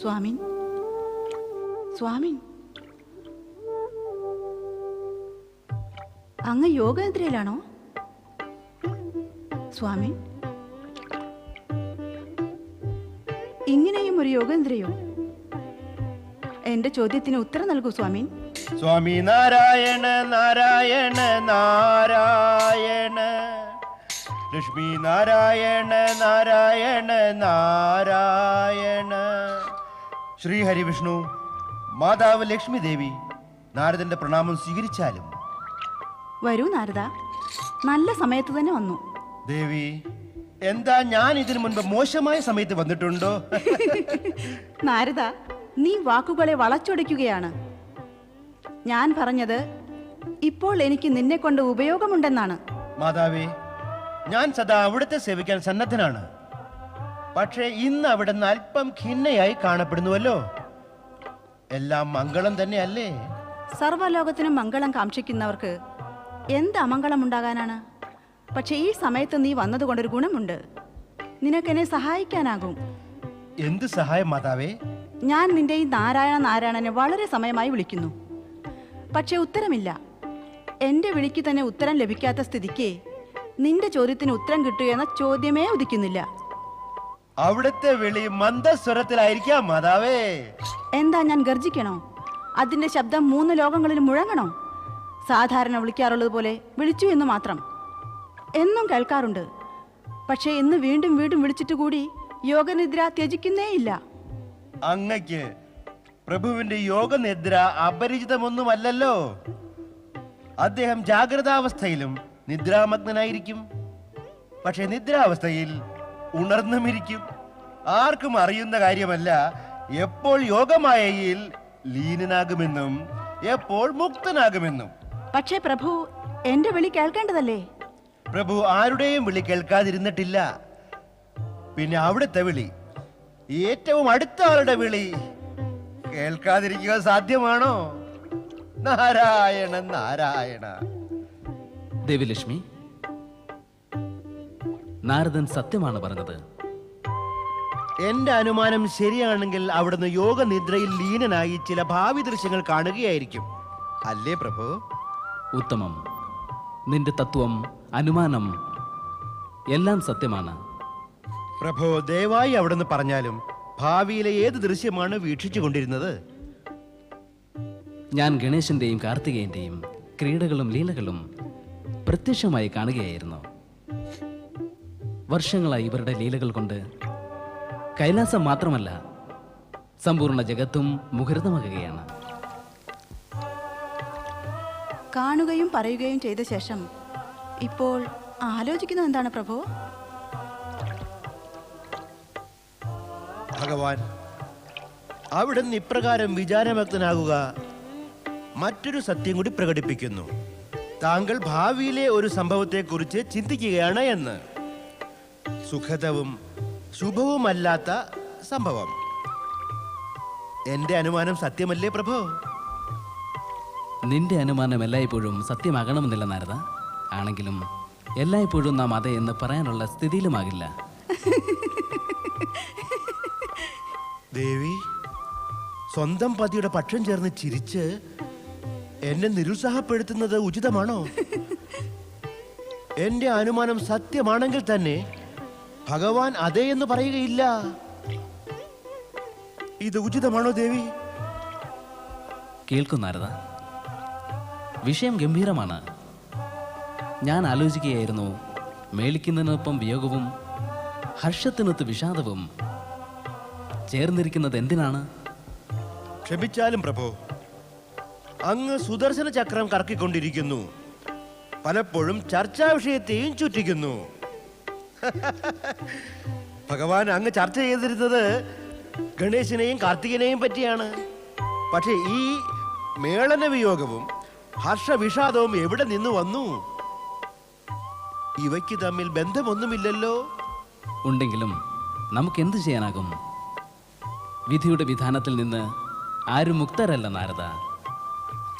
സ്വാമിൻ, സ്വാമിൻ, അങ്ങ് യോഗനിദ്രയിലാണോ? സ്വാമിൻ, ഇങ്ങനെയും ഒരു യോഗനിദ്രയോ? എന്റെ ചോദ്യത്തിന് ഉത്തരം നൽകൂ സ്വാമിൻ. സ്വാമി നാരായണ നാരായണ നാരായണ, ലക്ഷ്മി നാരായണ നാരായണ നാരായണ. ശ്രീഹരി വിഷ്ണു, മാതാവ് ലക്ഷ്മി ദേവി നാരദന്റെ പ്രണാമം സ്വീകരിച്ചാലും. വരൂ നാരദ, നല്ല സമയത്ത് തന്നെ വന്നു. ദേവി, എന്താ ഞാൻ ഇതിനു മുൻപ് മോശമായ സമയത്ത് വന്നിട്ടുണ്ടോ? നാരദ, നീ വാക്കുകളെ വളച്ചൊടിക്കുകയാണ്. ഞാൻ പറഞ്ഞത് ഇപ്പോൾ എനിക്ക് നിന്നെ കൊണ്ട് ഉപയോഗമുണ്ടെന്നാണ്. മാതാവേ, ഞാൻ സദാ അവിടുത്തെ സേവിക്കാൻ സന്നദ്ധനാണ്. പക്ഷേ ഇന്ന് അവിടുന്ന് അല്പം ഖിന്നയായി കാണപ്പെടുന്നുവല്ലോ. എല്ലാം മംഗളം തന്നെയല്ലേ? സർവ്വലോകത്തിനും മംഗളം കാക്ഷിക്കുന്നവർക്ക് എന്ത് അമംഗളം ഉണ്ടാകാനാണ്? പക്ഷെ ഈ സമയത്ത് നീ വന്നതുകൊണ്ടൊരു ഗുണമുണ്ട്. നിനക്കെന്നെ സഹായിക്കാനാകും. എന്ത് സഹായം മാതാവേ? ഞാൻ നിന്റെ ഈ നാരായണ നാരായണനെ വളരെ സമയമായി വിളിക്കുന്നു, പക്ഷെ ഉത്തരമില്ല. എൻ്റെ വിളിക്ക് തന്നെ ഉത്തരം ലഭിക്കാത്ത സ്ഥിതിക്ക് നിന്റെ ചോദ്യത്തിന് ഉത്തരം കിട്ടുകയെന്ന ചോദ്യമേ ഉദിക്കുന്നില്ല. അവിടുത്തെ വിളി മന്ദസ്വരത്തിലായിരിക്കാം മാതാവേ. എന്താ ഞാൻ ഗർജിക്കണോ? അതിൻ്റെ ശബ്ദം 3 ലോകങ്ങളിലും മുഴങ്ങണോ? സാധാരണ വിളിക്കാറുള്ളത് പോലെ വിളിച്ചു എന്ന് മാത്രം എന്നും കേൾക്കാറുണ്ട്. പക്ഷേ ഇന്ന് വീണ്ടും വീണ്ടും വിളിച്ചിട്ട് കൂടി യോഗനിദ്ര ത്യജിക്കുന്നേയില്ല. അങ്ങയ്ക്ക് പ്രഭുവിന്റെ യോഗനിദ്ര അപരിചിതമൊന്നുമല്ലല്ലോ. അദ്ദേഹം ജാഗ്രതാവസ്ഥയിലും നിദ്രാമഗ്നായിരിക്കും, പക്ഷെ നിദ്രാവസ്ഥയിൽ ഉണർന്നുമിരിക്കും. ആർക്കും അറിയുന്ന കാര്യമല്ല എപ്പോൾ യോഗമായയിൽ ലീനനാകുമെന്നും എപ്പോൾ മുക്തനാകുമെന്നും. പക്ഷേ പ്രഭു എന്റെ വിളി കേൾക്കേണ്ടതല്ലേ? പ്രഭു ആരുടെയും വിളി കേൾക്കാതിരുന്നിട്ടില്ല. പിന്നെ അവിടുത്തെ വിളി, ഏറ്റവും അടുത്ത ആളുടെ വിളി കേൾക്കാതിരിക്കുക സാധ്യമാണോ? നാരായണ നാരായണ. ദേവിലക്ഷ്മി, നാരദൻ സത്യമാണ് പറഞ്ഞത്. എന്റെ അനുമാനം ശരിയാണെങ്കിൽ അവിടുന്ന് യോഗനിദ്രയിൽ ലീനനായി ചില ഭാവി ദൃശ്യങ്ങൾ കാണുകയായിരിക്കും, അല്ലേ പ്രഭു? ഉത്തമം. നിന്റെ തത്വം, അനുമാനം എല്ലാം സത്യമാണ്. പ്രഭു, ദയവായി അവിടുന്ന് പറഞ്ഞാലും ഭാവിയിലെ ഏത് ദൃശ്യമാണ് വീക്ഷിച്ചു കൊണ്ടിരുന്നത്? ഞാൻ ഗണേശന്റെയും കാർത്തികേയന്റെയും ക്രീഡകളും ലീലകളും പ്രത്യക്ഷമായി കാണുകയായിരുന്നു. വർഷങ്ങളായി ഇവരുടെ ലീലകൾ കൊണ്ട് കൈലാസം മാത്രമല്ല സമ്പൂർണ്ണ ജഗത്തും മുഖരിതമാകുകയാണ്. കാണുകയും പറയുകയും ചെയ്ത ശേഷം ഇപ്പോൾ ആലോചിക്കുന്നത് എന്താണ് പ്രഭു? ഭഗവാൻ, അവിടുന്ന് ഇപ്രകാരം വിചാരമഗ്നാകുക മറ്റൊരു സത്യം കൂടി പ്രകടിപ്പിക്കുന്നു. താങ്കൾ ഭാവിയിലെ ഒരു സംഭവത്തെക്കുറിച്ച് ചിന്തിക്കുകയാണ് എന്ന്. സുഖദവും ശുഭവുമല്ലാത്ത സംഭവം. എന്റെ അനുമാനം സത്യമല്ലേ പ്രഭു? നിന്റെ അനുമാനം എല്ലായ്പ്പോഴും സത്യമാകണമെന്നില്ല നാരദ. ആണെങ്കിലും എല്ലായ്പ്പോഴും നാം അതെ എന്ന് പറയാനുള്ള സ്ഥിതിയിലുമാകില്ല. ദേവി, സ്വന്തം പതിയുടെ പക്ഷം ചേർന്ന് ചിരിച്ച് എന്നെ നിരുത്സാഹപ്പെടുത്തുന്നത് ഉചിതമാണോ? എന്റെ അനുമാനം സത്യമാണെങ്കിൽ തന്നെ ഭഗവാൻ അതെ എന്ന് പറയുകയില്ല. ഇത് ഉചിതമാണോ ദേവി? കേൾക്കൂ നാരദ, വിഷയം ഗംഭീരമാണ്. ഞാൻ ആലോചിക്കുകയായിരുന്നു, മേളിക്കുന്നതിനൊപ്പം വിയോഗവും ഹർഷത്തിനൊത്ത് വിഷാദവും ചേർന്നിരിക്കുന്നത് എന്തിനാണ്? ക്ഷമിച്ചാലും പ്രഭു, അങ്ങ് സുദർശന ചക്രം കറക്കിക്കൊണ്ടിരിക്കുന്നു. പലപ്പോഴും ചർച്ചാ വിഷയത്തെയും ചുറ്റിക്കുന്നു. ഭഗവാൻ അങ്ങ് ചർച്ച ചെയ്തിരുന്നത് ഗണേശനെയും കാർത്തികനെയും പറ്റിയാണ്. പക്ഷെ ഈ മേളന വിയോഗവും ഹർഷവിഷാദവും എവിടെ നിന്ന് വന്നു? ഇവയ്ക്ക് തമ്മിൽ ബന്ധമൊന്നുമില്ലല്ലോ. ഉണ്ടെങ്കിലും നമുക്ക് എന്തു ചെയ്യാനാകും? വിധിയുടെ വിധാനത്തിൽ നിന്ന് ആരും മുക്തരല്ല നാരദ.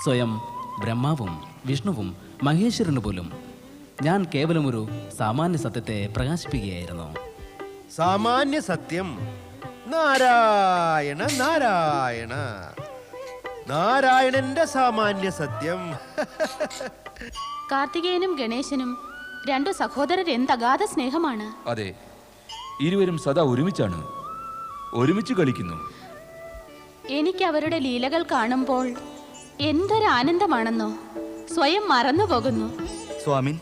സ്വയം ബ്രഹ്മാവും വിഷ്ണുവും മഹേശ്വരന് പോലും ഞാൻ കേവലം ഒരു സാമാന്യ സത്യത്തെ പ്രകാശിപ്പിക്കുകയായിരുന്നു. സാമാന്യ സത്യം നാരായണ നാരായണ, നാരായണന്റെ സാമാന്യ സത്യം. കാർത്തികേയനും ഗണേശനും രണ്ടു സഹോദരർ എന്ത് അഗാധ സ്നേഹമാണ്. അതെ, ഇരുവരും സദാ ഒരുമിച്ചാണ്, ഒരുമിച്ച് കളിക്കുന്നു. എനിക്ക് അവരുടെ ലീലകൾ കാണുമ്പോൾ എന്തൊരു ആനന്ദമാണെന്നോ, സ്വയം മറന്നു പോകുന്നു. സ്വാമിൻ,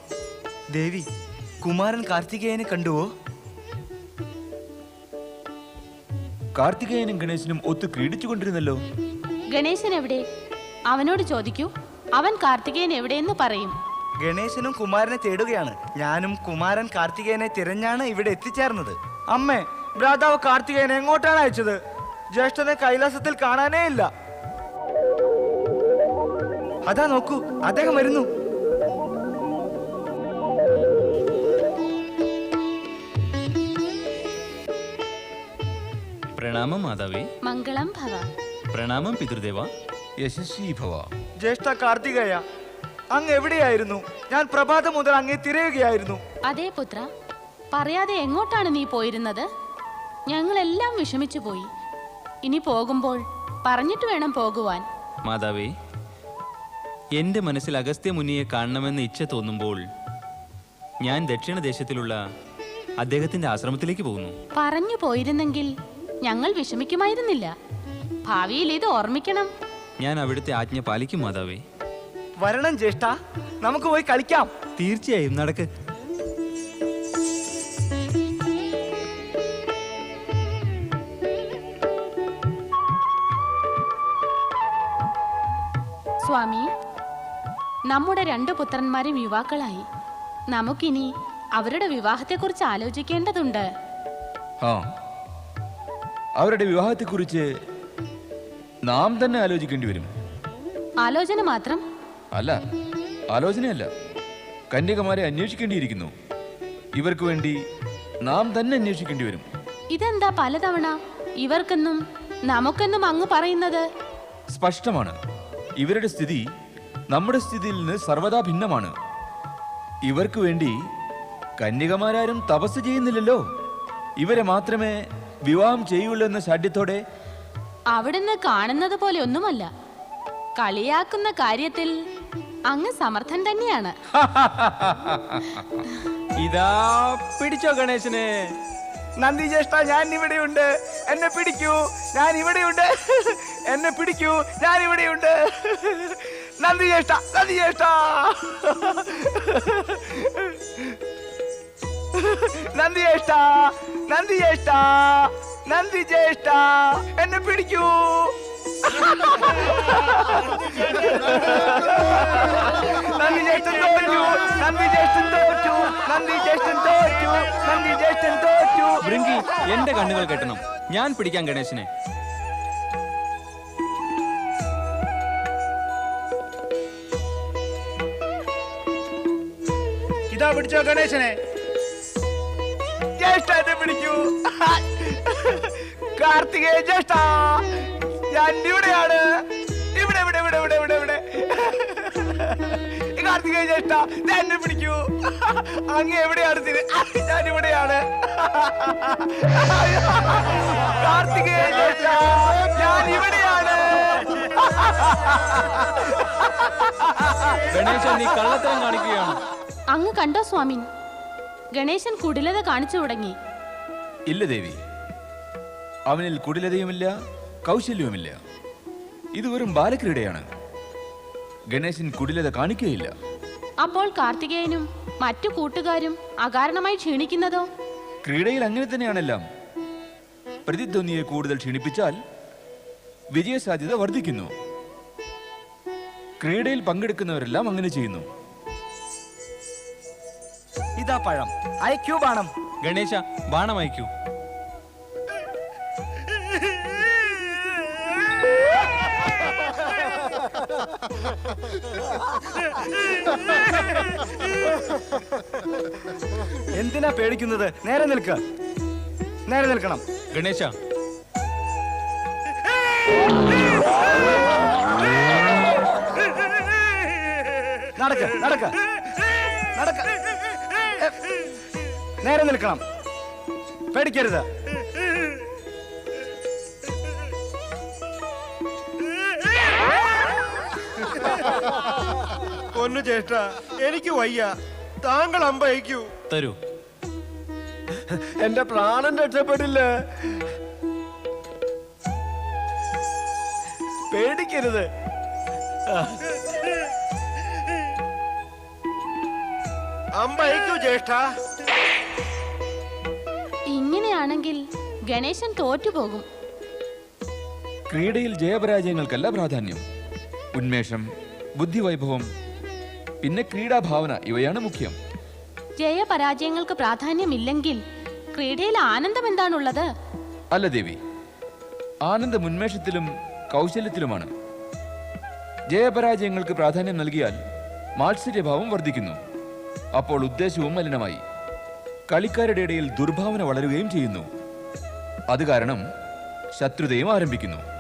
ദേവി, കുമാരൻ കാർത്തികേയനെ കണ്ടുവോ? കാർത്തികേയനും ഗണേശനും ഒത്തു ക്രീഡിച്ചുകൊണ്ടിരുന്നല്ലോ. ഗണേശൻ എവിടെ? അവനോട് ചോദിക്കൂ, അവൻ കാർത്തികേയൻ എവിടെയെന്ന് പറയും. ഗണേശനും കുമാരനെ തേടുകയാണ്. ഞാനും കുമാരൻ കാർത്തികേയനെ തിരഞ്ഞാണ് ഇവിടെ എത്തിച്ചേർന്നത്. അമ്മേ, ഭ്രാതാവ് കാർത്തികേയനെ എങ്ങോട്ടാണ് അയച്ചത്? ജ്യേഷ്ഠനെ കൈലാസത്തിൽ കാണാനേ ഇല്ല. അതാ നോക്കൂ, അദ്ദേഹം വരുന്നു. പ്രണാമം മാതാവേ. മംഗളം ഭവ. പ്രണാമം പിതൃദേവ. യശസ്വീ ഭവ. ജ്യേഷ്ഠ കാർത്തികേയ, അങ്ങ് എവിടെയായിരുന്നു? ഞാൻ പ്രഭാതം മുതൽ അങ്ങേ തിരയുകയായിരുന്നു. അതേ പുത്ര, പറയാതെ എങ്ങോട്ടാണ് നീ പോയിരുന്നത്? ഞങ്ങളെല്ലാം വിഷമിച്ചു പോയി. ഇനി പോകുമ്പോൾ പറഞ്ഞിട്ട് വേണം പോകുവാൻ. മാതാവേ, എൻ്റെ മനസ്സിൽ അഗസ്ത്യ മുനിയെ കാണണമെന്ന് ഇച്ഛ തോന്നുമ്പോൾ ഞാൻ ദക്ഷിണദേശത്തിലുള്ള അദ്ദേഹത്തിൻ്റെ ആശ്രമത്തിലേക്ക് പോകുന്നു. പറഞ്ഞു പോയിരുന്നെങ്കിൽ ഞങ്ങൾ വിഷമിക്കുമായിരുന്നില്ല. ഭാവിയിൽ ഇത് ഓർമ്മിക്കണം. ഞാൻ അവിടുത്തെ ആജ്ഞ പാലിക്കും മാതാവേ. വരണം ജ്യേഷ്ഠ, നമുക്ക് പോയി കളിക്കാം. തീർച്ചയായും, നടക്ക്. സ്വാമി, നമ്മുടെ രണ്ടു പുത്രന്മാരും യുവാക്കളായി. നമുക്കിനി അവരുടെ വിവാഹത്തെക്കുറിച്ച് ആലോചിക്കേണ്ടതുണ്ട്. ആ, അവരുടെ വിവാഹത്തെക്കുറിച്ച് നാം തന്നെ ആലോചിക്കേണ്ടി വരും. ആലോചന മാത്രം അല്ല, ആലോചനയല്ല, കന്യകമാരെ അന്വേഷിക്കേണ്ടിയിരിക്കുന്നു. ഇവർക്ക് വേണ്ടി നാം തന്നെ അന്വേഷിക്കേണ്ടി വരും. ഇതെന്താ പലതവണ ഇവർക്കെന്നും നമുക്കെന്നും അങ്ങ് പറയുന്നത്? സ്പഷ്ടമാണ്, ഇവരുടെ സ്ഥിതി നമ്മുടെ സ്ഥിതിയിൽ നിന്ന് സർവ്വതാ ഭിന്നമാണ്. ഇവർക്ക് വേണ്ടി കന്യകമാരാരും തപസ് ചെയ്യുന്നില്ലല്ലോ. ഇവരെ മാത്രമേ വിവാഹം ചെയ്യുള്ളൂ എന്ന ശാഠ്യത്തോടെ. അവിടുന്ന് കാണുന്നത് പോലെ ഒന്നുമല്ല. കളിയാക്കുന്ന കാര്യത്തിൽ അങ്ങ് സമർത്ഥൻ തന്നെയാണ്. ഇതാ പിടിച്ചോ ഗണേശനെ. നന്ദി ജ്യേഷ്ഠ, ഞാൻ ഇവിടെയുണ്ട്, എന്നെ പിടിക്കൂ. ഞാൻ ഇവിടെയുണ്ട്, എന്നെ പിടിക്കൂ. ഞാൻ ഇവിടെയുണ്ട്. നന്ദി ജ്യേഷ്ഠ, നന്ദി ജ്യേഷ്ഠ, നന്ദി ജ്യേഷ്ഠ, നന്ദി ജ്യേഷ്ഠ, നന്ദി ജ്യേഷ്ഠ, എന്നെ പിടിക്കൂ. നന്ദി ജ്യേഷ്ഠൻ തോറ്റു, നന്ദി ജ്യേഷ്ഠൻ തോറ്റു, നന്ദി ജ്യേഷ്ഠൻ തോറ്റു, നന്ദി ജ്യേഷ്ഠൻ തോറ്റു. ഭൃങ്കി, എന്റെ കണ്ണുകൾ കെട്ടണം. ഞാൻ പിടിക്കാം ഗണേശനെ. ഇതാ പിടിച്ചോ ഗണേശനെ. ജ്യേഷ്ഠ, എന്നെ പിടിക്കൂ. കാർത്തികേയ ജ്യേഷ്ഠ, ഞാൻ ഇവിടെയാണ്. ഇവിടെ ഇവിടെ ഇവിടെ ഇവിടെ ഇവിടെ ഇവിടെ. കാർത്തികേയ ജ്യേഷ്ഠ, എന്നെ പിടിക്കൂ. അങ്ങ് എവിടെയാണ്? ഞാൻ ഇവിടെയാണ്. കാർത്തികേയ ജ്യേഷ്ഠ, ഞാൻ ഇവിടെയാണ്. ഗണേശ, നീ കള്ളത്തരം കാണിക്കുകയാണ്. അങ്ങ് കണ്ടോ സ്വാമി, ഗണേശൻ കുടിലത കാണിച്ചു തുടങ്ങി. ഇല്ല ദേവി, അവനിൽ കുടിലതയുമില്ല, കൗശല്യവുമില്ല. ഇത് വെറും ബാലക്രീഡയാണ്. ഗണേശൻ കുടിലത കാണിക്കുകയില്ല. അപ്പോൾ കാർത്തികേയനും മറ്റു കൂട്ടുകാരും അകാരണമായി ക്ഷീണിക്കുന്നതോ? ക്രീഡയിൽ അങ്ങനെ തന്നെയാണെല്ലാം. പ്രതിധ്വനിയെ കൂടുതൽ ക്ഷീണിപ്പിച്ചാൽ വിജയസാധ്യത വർദ്ധിക്കുന്നു. ക്രീഡയിൽ പങ്കെടുക്കുന്നവരെല്ലാം അങ്ങനെ ചെയ്യുന്നു. ഇതാ പഴം, അയക്കൂ ബാണം. ഗണേശ, ബാണം അയക്കൂ. എന്തിനാ പേടിക്കുന്നത്? നേരെ നിൽക്ക, നേരെ നിൽക്കണം. ഗണേശ, നടക്ക നടക്ക നടക്ക, നേരെ നിൽക്കണം, പേടിക്കരുത്. പൊന്നു ചേട്ട, എനിക്ക് വയ്യ. താങ്കൾ അമ്പയക്കൂ. തരൂ. എന്റെ പ്രാണൻ രക്ഷപ്പെടില്ല. പേടിക്കരുത്. അമ്പയക്കൂ ജ്യേഷ്ഠ. ഇങ്ങനെയാണെങ്കിൽ ഗണേശൻ തോറ്റുപോകും. ക്രീഡയിൽ ജയപരാജയങ്ങൾക്കല്ല പ്രാധാന്യം. ഉന്മേഷം, ബുദ്ധിവൈഭവം, പിന്നെ ക്രീഡാഭാവന ഇവയാണ് മുഖ്യം. ജയപരാജയങ്ങൾക്ക് പ്രാധാന്യമില്ലെങ്കിൽ ക്രീഡയിൽ ആനന്ദം എന്താണുള്ളത്? അല്ല ദേവി, ആനന്ദം ഉന്മേഷത്തിലും കൗശല്യത്തിലുമാണ്. ജയപരാജയങ്ങൾക്ക് പ്രാധാന്യം നൽകിയാൽ മാത്സര്യഭാവം വർദ്ധിക്കുന്നു. അപ്പോൾ ഉദ്ദേശവും മലിനമായി കളിക്കാരുടെ ഇടയിൽ ദുർഭാവന വളരുകയും ചെയ്യുന്നു. അത് കാരണം ശത്രുതയും ആരംഭിക്കുന്നു.